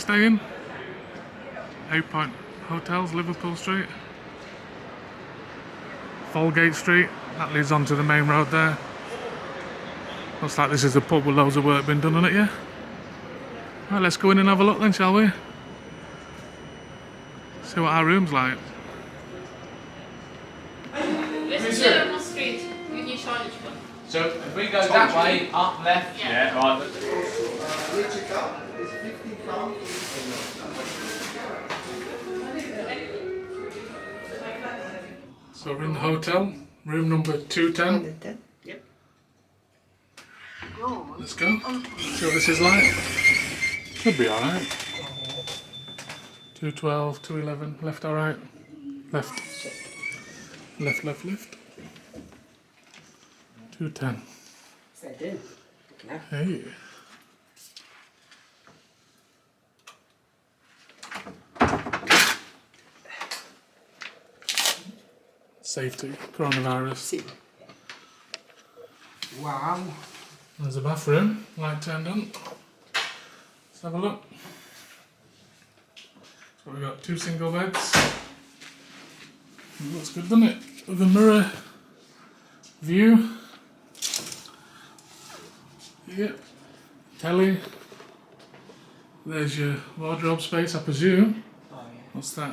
staying. 8 Point Hotels, Liverpool Street. Folgate Street, that leads on to the main road there. Looks like this is a pub with loads of work being done on it, yeah? Right, let's go in and have a look then, shall we? See what our room's like. Street. So if we go that way, up, left, yeah, right. So we're in the hotel, room number 210. Yep. Let's go. See what this is like. Should be alright. 212, 211, left or right? Left. Left, left, left. 210. Hey. Safety, coronavirus. Wow. There's a bathroom, light turned on. Let's have a look. So we've got 2 single beds. It looks good, doesn't it? With a mirror view. Yep. Telly. There's your wardrobe space, I presume. Oh yeah. What's that?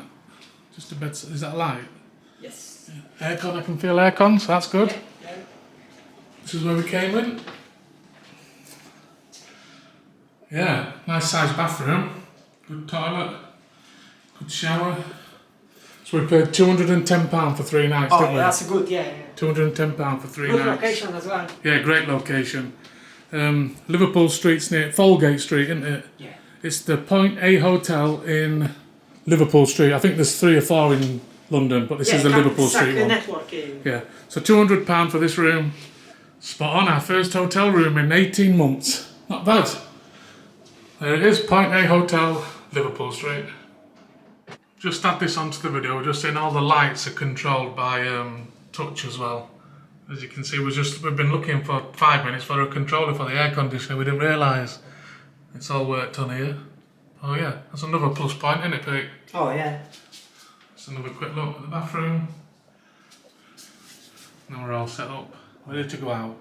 Just a bed. Is that a light? Yes. Yeah. Aircon, I can feel aircon, so that's good. Yeah. This is where we came in. Yeah, nice sized bathroom. Good toilet. Good shower. So we paid £210 for 3 nights, Oh, didn't we? that's good, yeah. £210 for 3 Good nights. location as well. Yeah, great location. Liverpool Street's near Folgate Street, isn't it? Yeah. It's the Point A Hotel in Liverpool Street. I think there's 3 or 4 in London, but this is the Liverpool Street one. Network, Yeah. So £200 for this room. Spot on, our first hotel room in 18 months. Not bad. There it is, Point A Hotel, Liverpool Street. Just add this onto the video, just saying all the lights are controlled by touch as well. As you can see, we've been looking for 5 minutes for a controller for the air conditioner. We didn't realise it's all worked on here. Oh yeah, that's another plus point, isn't it, Pete? Oh yeah. Just another quick look at the bathroom. Now we're all set up, ready to go out.